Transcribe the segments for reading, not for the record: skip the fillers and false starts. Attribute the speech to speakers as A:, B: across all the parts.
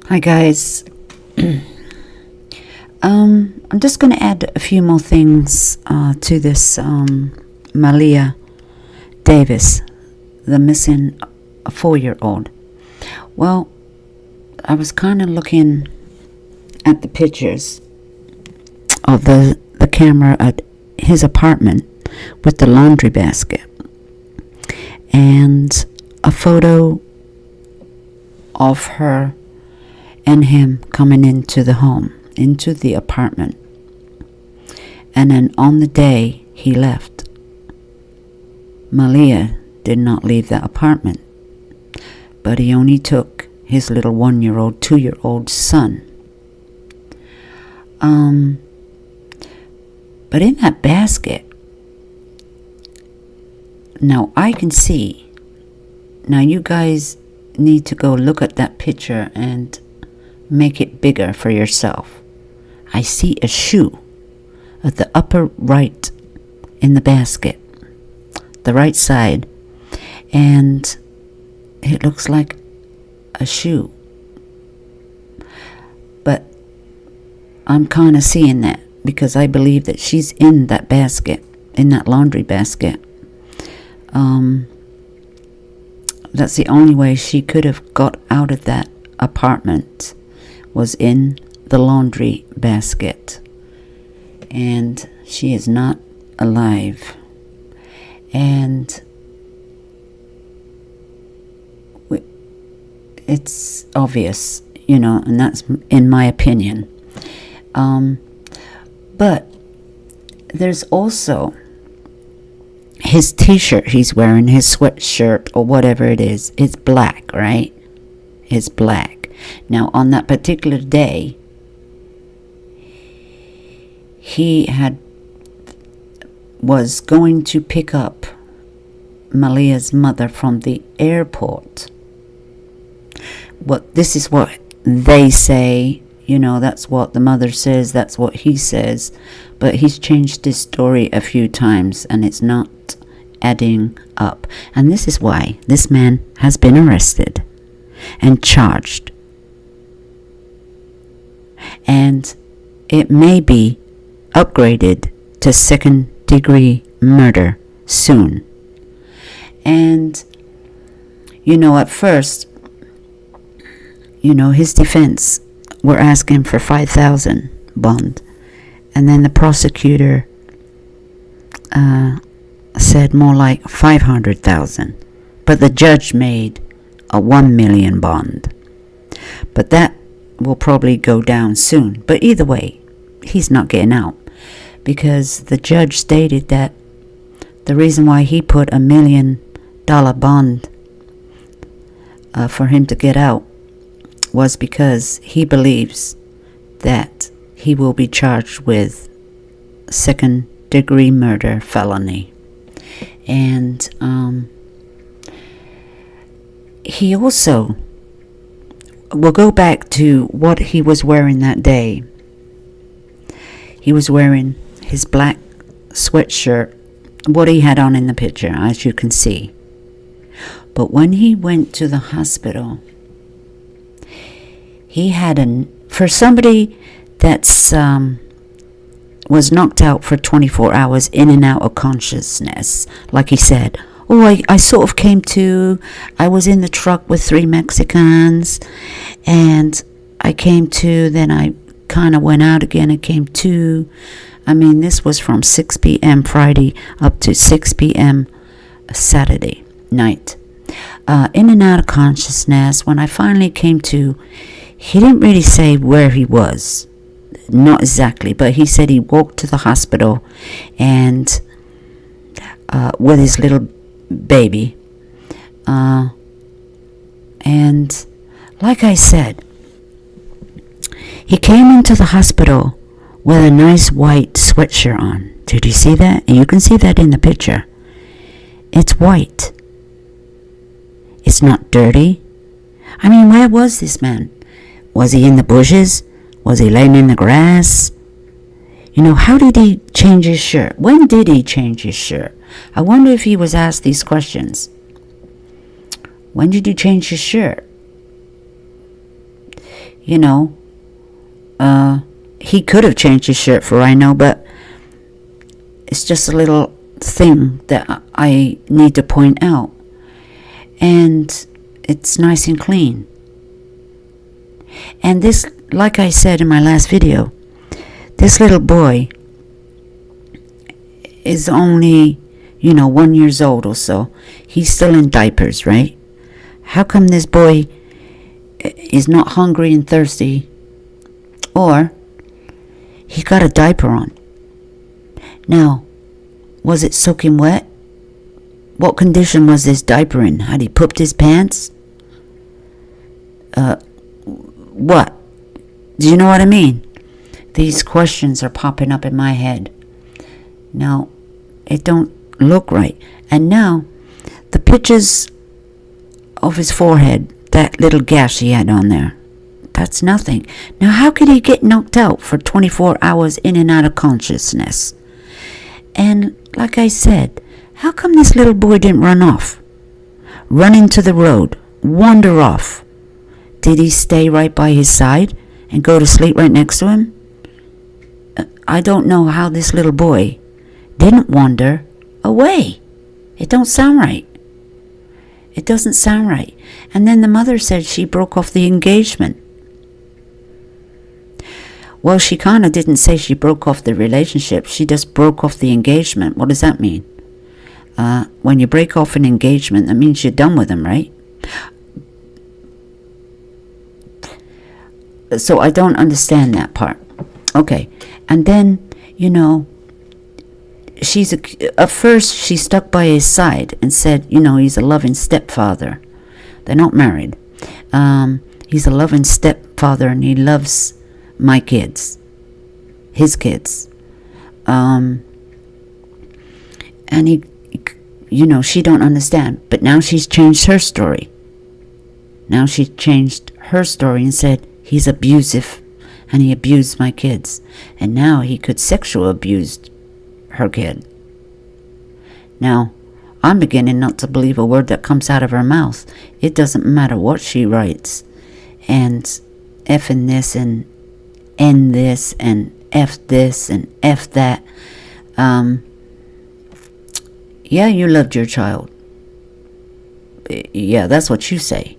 A: Hi guys. I'm just going to add a few more things to this Maleah Davis, the missing 4-year-old. Well, I was kind of looking at the pictures of the camera at his apartment with the laundry basket and a photo of her and him coming into the home, into the apartment. And then on the day he left, Maleah did not leave the apartment, but he only took his little 1-year-old, 2-year-old son. But in that basket, now I can see, now you guys need to go look at that picture and make it bigger for yourself. I see a shoe at the upper right in the basket, the right side, and it looks like a shoe. But I'm kind of seeing that because I believe that she's in that basket, in that laundry basket. That's the only way she could have got out of that apartment, was in the laundry basket. And she is not alive. And it's obvious, and that's in my opinion. But there's also his t-shirt he's wearing, his sweatshirt or whatever it is. It's black, right? It's black. Now, on that particular day, he was going to pick up Maleah's mother from the airport. This is what they say. That's what the mother says. That's what he says. But he's changed his story a few times, and it's not adding up. And this is why this man has been arrested and charged. And it may be upgraded to second-degree murder soon. And, at first, his defense were asking for $5,000 bond. And then the prosecutor said more like $500,000. But the judge made a $1 million bond. But that will probably go down soon. But either way, he's not getting out. Because the judge stated that the reason why he put $1 million bond for him to get out was because he believes that he will be charged with second-degree murder felony. And he also will go back to what he was wearing that day. He was wearing his black sweatshirt, what he had on in the picture, as you can see. But when he went to the hospital, he had for somebody that's was knocked out for 24 hours, in and out of consciousness, like he said, I sort of came to, I was in the truck with 3 Mexicans, and I came to, then I kind of went out again and came to. I mean, this was from 6 p.m. Friday up to 6 p.m. Saturday night. In and out of consciousness. When I finally came to, he didn't really say where he was. Not exactly, but he said he walked to the hospital and with his little baby. And like I said, he came into the hospital with a nice white sweatshirt on. Did you see that? And you can see that in the picture. It's white. It's not dirty. I mean, where was this man? Was he in the bushes? Was he laying in the grass? How did he change his shirt? When did he change his shirt? I wonder if he was asked these questions. When did you change your shirt? you know, he could have changed his shirt for I know, but it's just a little thing that I need to point out. And it's nice and clean. And this, like I said in my last video, this little boy is only, 1 year old or so. He's still in diapers, right? How come this boy is not hungry and thirsty, or he got a diaper on? Now, was it soaking wet? What condition was this diaper in? Had he pooped his pants? What? Do you know what I mean? These questions are popping up in my head. Now, it don't look right. And now, the pictures of his forehead, that little gash he had on there, that's nothing. Now, how could he get knocked out for 24 hours in and out of consciousness? And like I said, how come this little boy didn't run off? Run into the road, wander off? Did he stay right by his side and go to sleep right next to him? I don't know how this little boy didn't wander away. It don't sound right. It doesn't sound right. And then the mother said she broke off the engagement. Well, she kind of didn't say she broke off the relationship. She just broke off the engagement. What does that mean? When you break off an engagement, that means you're done with him, right? So I don't understand that part. Okay. And then, at first she stuck by his side and said, he's a loving stepfather. They're not married. He's a loving stepfather and he loves my kids, his kids. And he, she don't understand. But now she's changed her story. Now she changed her story and said, he's abusive and he abused my kids. And now he could sexually abuse her kid. Now, I'm beginning not to believe a word that comes out of her mouth. It doesn't matter what she writes. And effing this and N this and F this and F that. Yeah, you loved your child. Yeah, that's what you say.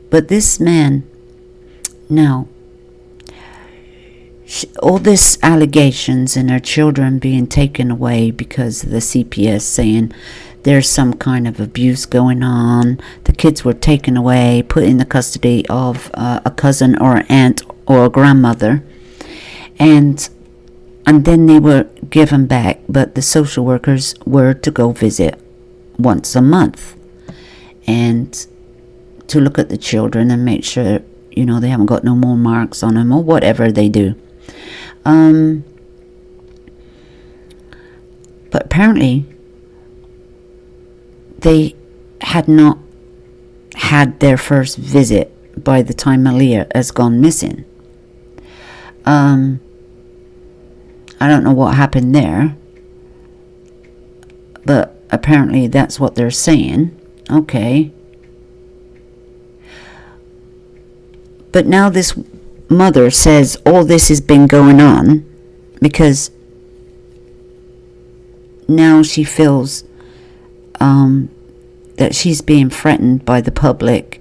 A: But this man, now, all this allegations and her children being taken away because of the CPS saying there's some kind of abuse going on. The kids were taken away, put in the custody of a cousin or an aunt or a grandmother. And then they were given back, but the social workers were to go visit once a month and to look at the children and make sure, they haven't got no more marks on them or whatever they do. But apparently they had not had their first visit by the time Maleah has gone missing. I don't know what happened there, but apparently that's what they're saying. Okay. But now this mother says all this has been going on because now she feels that she's being threatened by the public.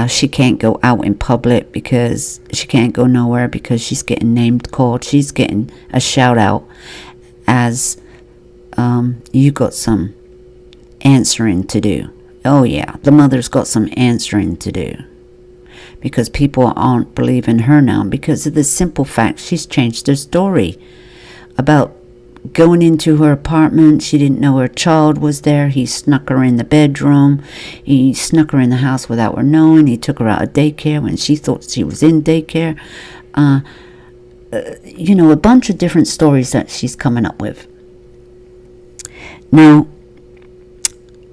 A: She can't go out in public because she can't go nowhere because she's getting named called. She's getting a shout out as you got some answering to do. Oh yeah, the mother's got some answering to do. Because people aren't believing her now because of the simple fact she's changed her story about going into her apartment. She didn't know her child was there. He snuck her in the bedroom. He snuck her in the house without her knowing. He took her out of daycare when she thought she was in daycare. A bunch of different stories that she's coming up with. Now,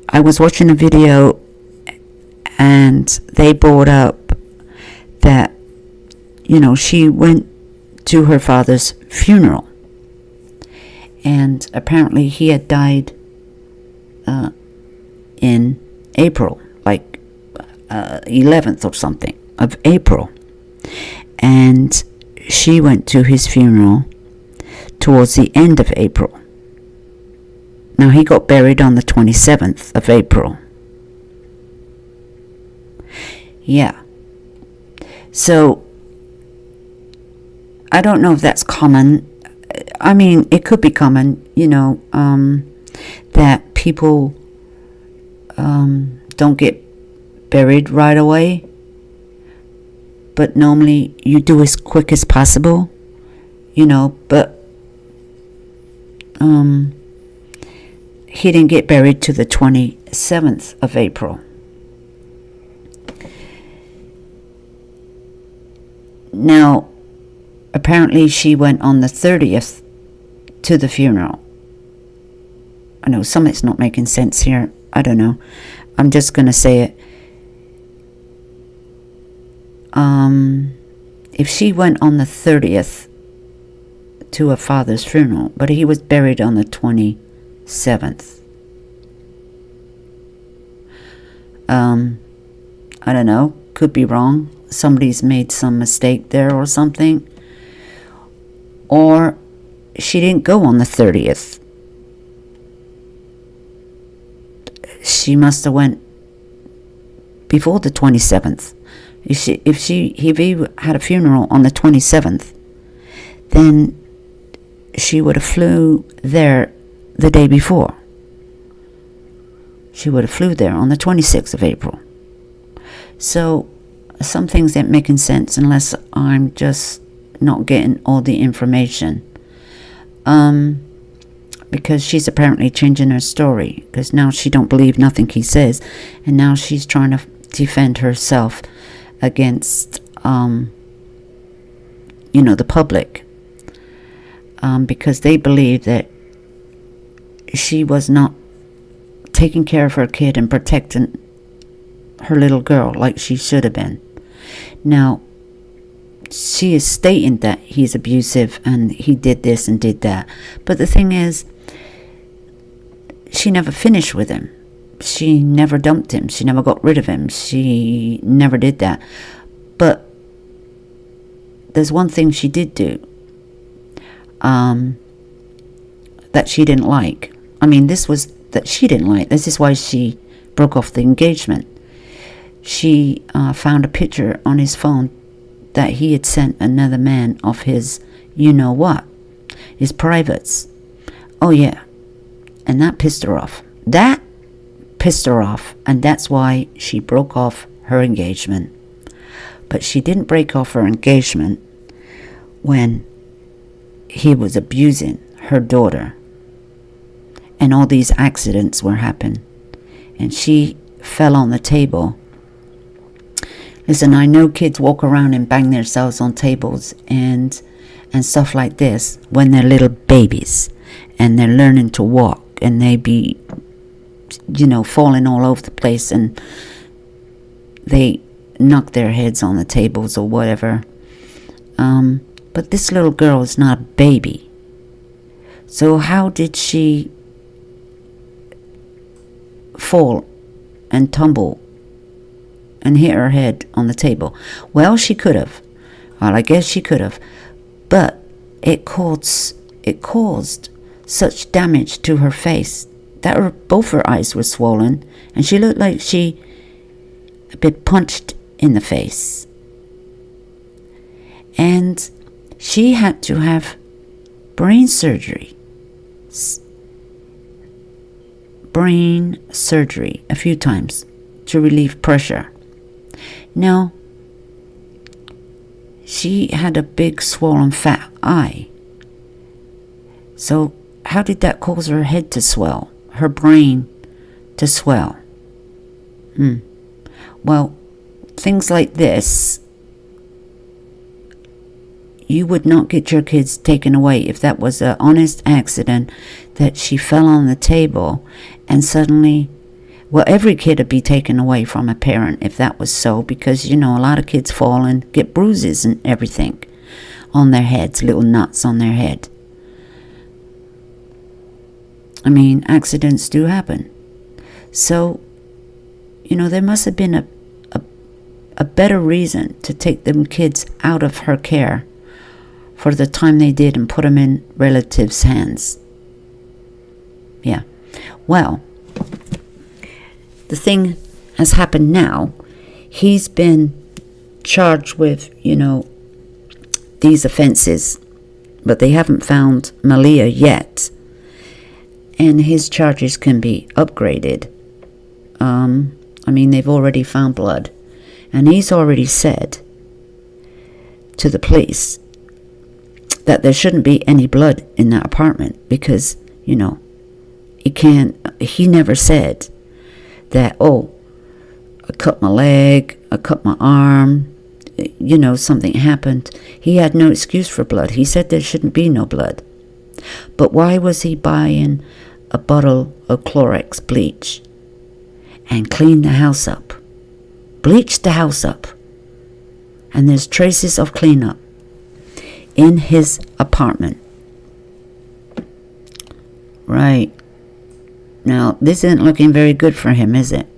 A: I was watching a video and they brought up that, she went to her father's funeral. And apparently he had died in April, like 11th or something. of April. And she went to his funeral towards the end of April. Now, he got buried on the 27th of April. Yeah. So, I don't know if that's common. I mean, it could be common, that people don't get buried right away. But normally you do as quick as possible, but he didn't get buried to the 27th of April. Now, apparently she went on the 30th to the funeral. I know something's not making sense here. I don't know. I'm just going to say it. If she went on the 30th to her father's funeral, but he was buried on the 27th. I don't know. Could be wrong. Somebody's made some mistake there or something. Or she didn't go on the 30th. She must have went before the 27th. If he had a funeral on the 27th, then she would have flew there the day before. She would have flew there on the 26th of April. So some things ain't making sense unless I'm just not getting all the information. Because she's apparently changing her story, because now she don't believe nothing he says, and now she's trying to defend herself against the public, because they believe that she was not taking care of her kid and protecting her little girl like she should have been. Now, she is stating that he's abusive and he did this and did that, but the thing is, she never finished with him. She never dumped him. She never got rid of him. She never did that. But there's one thing she did do that she didn't like. I mean, this was that she didn't like. This is why she broke off the engagement. She found a picture on his phone that he had sent another man of his, his privates. Oh, yeah. And that pissed her off. And that's why she broke off her engagement. But she didn't break off her engagement when he was abusing her daughter. And all these accidents were happening. And she fell on the table. Listen, I know kids walk around and bang themselves on tables and stuff like this when they're little babies. And they're learning to walk. And they be, falling all over the place, and they knock their heads on the tables or whatever. But this little girl is not a baby. So how did she fall and tumble and hit her head on the table? Well, she could have. Well, I guess she could have. But it caused such damage to her face that both her eyes were swollen, and she looked like she had been punched in the face. And she had to have brain surgery a few times to relieve pressure. Now, she had a big swollen fat eye. So how did that cause her head to swell? Her brain to swell? Well, things like this, you would not get your kids taken away if that was an honest accident that she fell on the table and suddenly, well, every kid would be taken away from a parent if that was so, because, a lot of kids fall and get bruises and everything on their heads, little knots on their head. I mean, accidents do happen. So, there must have been a a better reason to take them kids out of her care for the time they did and put them in relatives' hands. Yeah. Well, the thing has happened now. He's been charged with, these offenses, but they haven't found Maleah yet. And his charges can be upgraded. They've already found blood. And he's already said to the police that there shouldn't be any blood in that apartment because, he never said that, I cut my leg, I cut my arm, something happened. He had no excuse for blood. He said there shouldn't be no blood. But why was he buying a bottle of Clorox bleach and clean the house up? Bleach the house up. And there's traces of cleanup in his apartment. Right. Now, this isn't looking very good for him, is it?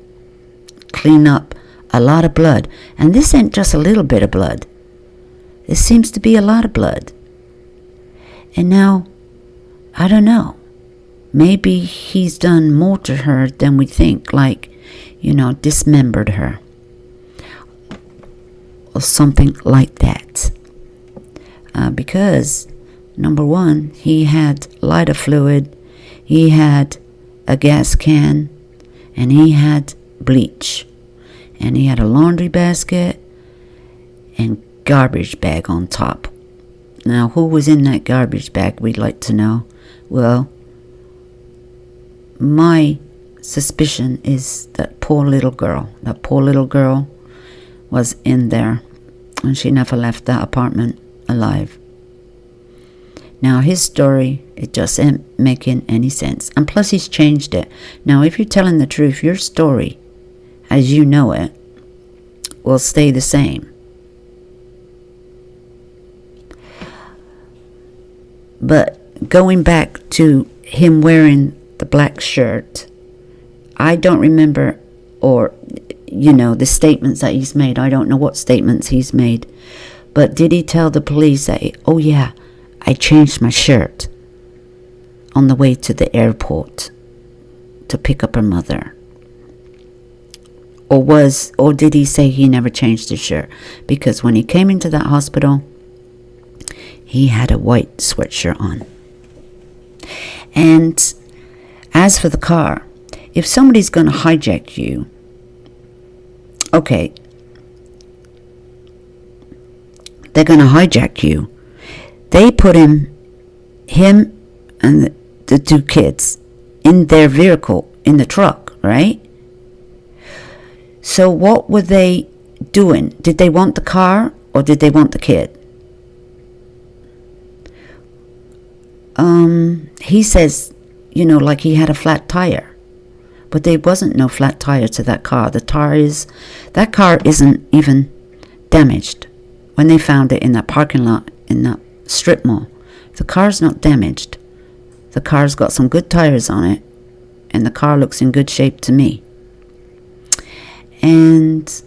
A: Clean up a lot of blood. And this ain't just a little bit of blood. This seems to be a lot of blood. And now, I don't know. Maybe he's done more to her than we think. Like, dismembered her. Or something like that. Because, number one, he had lighter fluid. He had a gas can. And he had bleach. And he had a laundry basket and garbage bag on top. Now, who was in that garbage bag, we'd like to know. Well, my suspicion is that poor little girl. That poor little girl was in there. And she never left that apartment alive. Now, his story, it just ain't making any sense. And plus, he's changed it. Now, if you're telling the truth, your story, as you know it, will stay the same. But going back to him wearing the black shirt, I don't remember, or, the statements that he's made. I don't know what statements he's made. But did he tell the police that, I changed my shirt on the way to the airport to pick up her mother? Or did he say he never changed his shirt? Because when he came into that hospital, he had a white sweatshirt on. And as for the car, if somebody's going to hijack you, okay, they're going to hijack you. They put him and the two kids in their vehicle, in the truck, right? So what were they doing? Did they want the car or did they want the kid? He says, like he had a flat tire. But there wasn't no flat tire to that car. That car isn't even damaged. When they found it in that parking lot, in that strip mall, the car's not damaged. The car's got some good tires on it. And the car looks in good shape to me. And,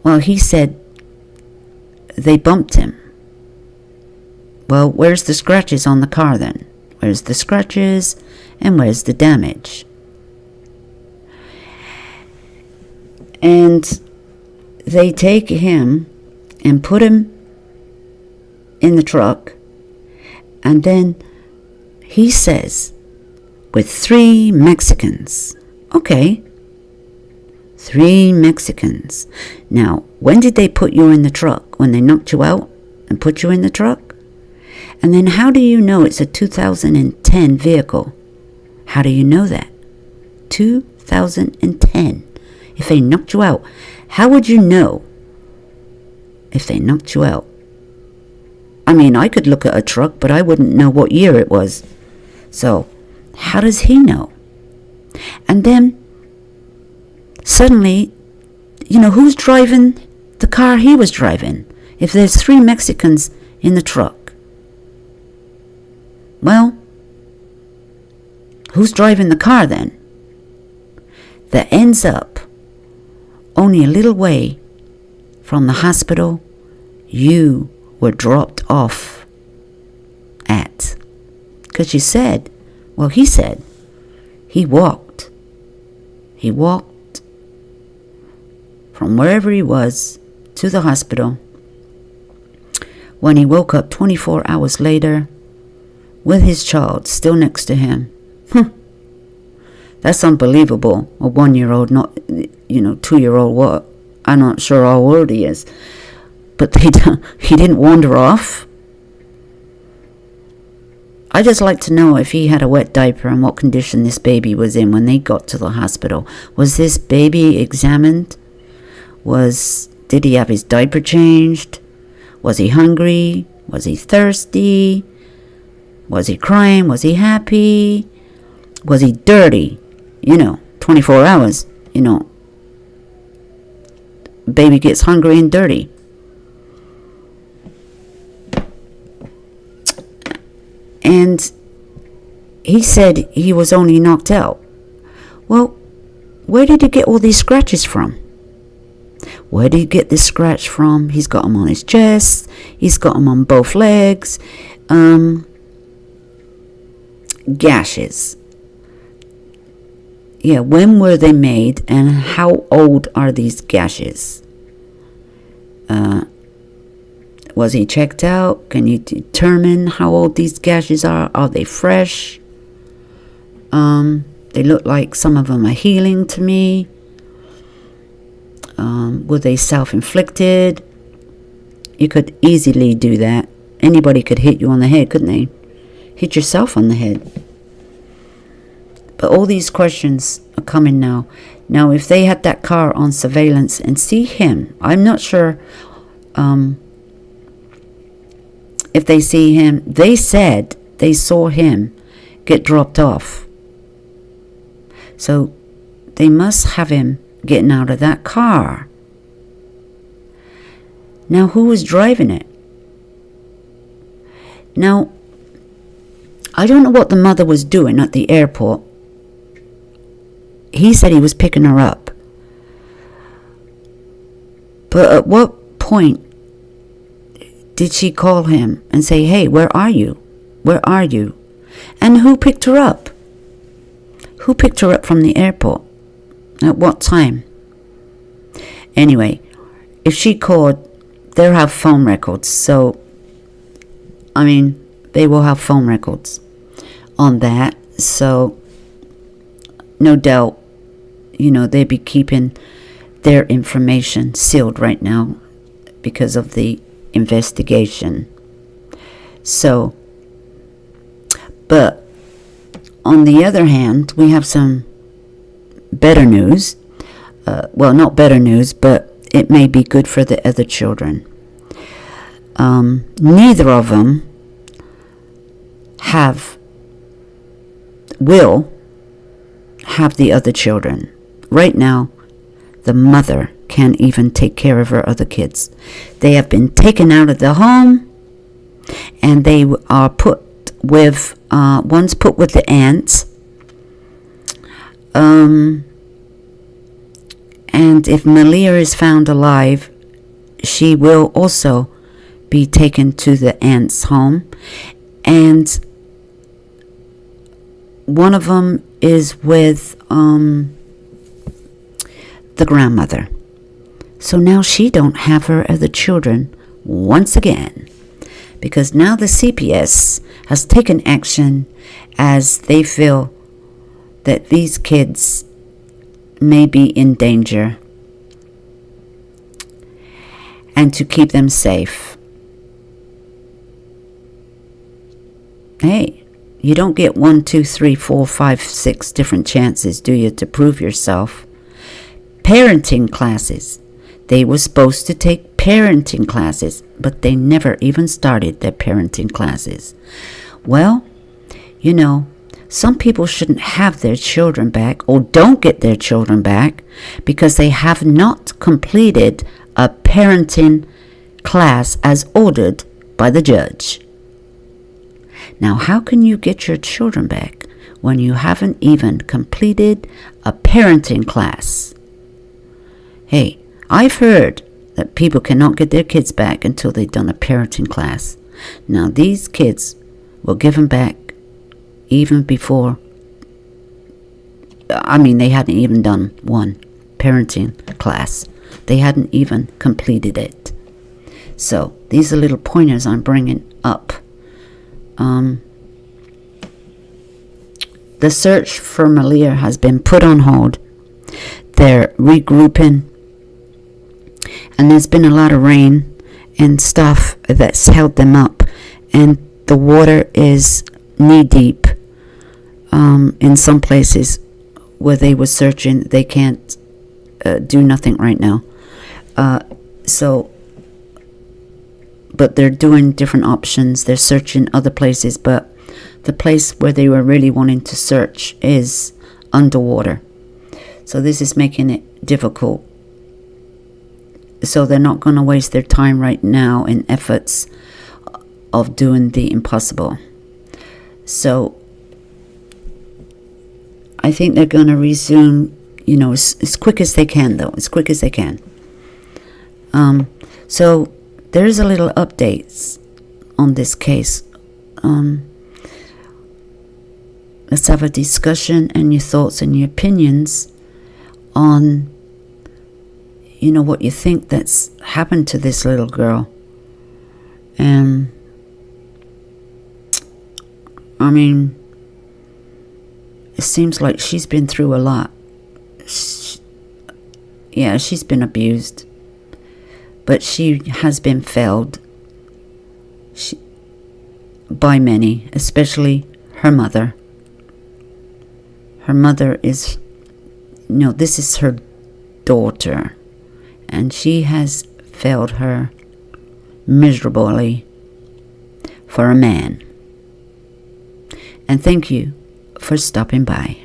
A: well, he said they bumped him. Well, where's the scratches on the car then? Where's the scratches and where's the damage? And they take him and put him in the truck. And then he says, with 3 Mexicans. Okay. 3 Mexicans. Now, when did they put you in the truck? When they knocked you out and put you in the truck? And then how do you know it's a 2010 vehicle? How do you know that? 2010. If they knocked you out, how would you know if they knocked you out? I could look at a truck, but I wouldn't know what year it was. So, how does he know? And then, suddenly, who's driving the car he was driving? If there's 3 Mexicans in the truck. Well, who's driving the car then? That ends up only a little way from the hospital you were dropped off at. Because he said he walked from wherever he was to the hospital. When he woke up 24 hours later with his child still next to him. That's unbelievable. A 1-year-old, not, 2-year-old, what? I'm not sure how old he is. But he didn't wander off. I just like to know if he had a wet diaper and what condition this baby was in when they got to the hospital. Was this baby examined? Did he have his diaper changed? Was he hungry? Was he thirsty? Was he crying? Was he happy? Was he dirty? 24 hours, baby gets hungry and dirty. And he said he was only knocked out. Well, where did he get all these scratches from? Where did he get this scratch from? He's got them on his chest. He's got them on both legs. Gashes. Yeah, when were they made and how old are these gashes? Was he checked out? Can you determine how old these gashes are? Are they fresh? They look like some of them are healing to me. Were they self-inflicted? You could easily do that. Anybody could hit you on the head, couldn't they? Hit yourself on the head. But all these questions are coming now. Now, if they had that car on surveillance and see him, I'm not sure if they see him. They said they saw him get dropped off. So they must have him getting out of that car. Now, who was driving it? Now, I don't know what the mother was doing at the airport. He said he was picking her up. But at what point did she call him and say, hey, where are you? Where are you? And who picked her up? Who picked her up from the airport? At what time? Anyway, if she called, they'll have phone records. So, they will have phone records on that. So, no doubt, they'd be keeping their information sealed right now because of the investigation. So, but on the other hand, we have some better news. Well, not better news, but it may be good for the other children. Neither of them will have the other children. Right now, the mother can't even take care of her other kids. They have been taken out of the home, and they are put with, one's put with the aunts. And if Maleah is found alive, she will also be taken to the aunt's home. And one of them is with the grandmother. So now she don't have her other children once again, because now the CPS has taken action as they feel that these kids may be in danger, and to keep them safe. Hey, you don't get 1, 2, 3, 4, 5, 6 different chances, do you, to prove yourself? Parenting classes. They were supposed to take parenting classes, but they never even started their parenting classes. Well, some people shouldn't have their children back, or don't get their children back, because they have not completed a parenting class as ordered by the judge. Now, how can you get your children back when you haven't even completed a parenting class? Hey, I've heard that people cannot get their kids back until they've done a parenting class. Now, these kids were given back even before, they hadn't even done one parenting class. They hadn't even completed it. So, these are little pointers I'm bringing up. The search for Maleah has been put on hold. They're regrouping. And there's been a lot of rain and stuff that's held them up. And the water is knee-deep. In some places where they were searching, they can't do nothing right now. But they're doing different options. They're searching other places, but the place where they were really wanting to search is underwater. So this is making it difficult. So they're not going to waste their time right now in efforts of doing the impossible. So I think they're going to resume, as quick as they can, though. As quick as they can. So there's a little updates on this case. Let's have a discussion and your thoughts and your opinions on, what you think that's happened to this little girl. It seems like she's been through a lot. She's been abused. But she has been failed by many, especially her mother. Her mother is, this is her daughter. And she has failed her miserably for a man. And thank you for stopping by.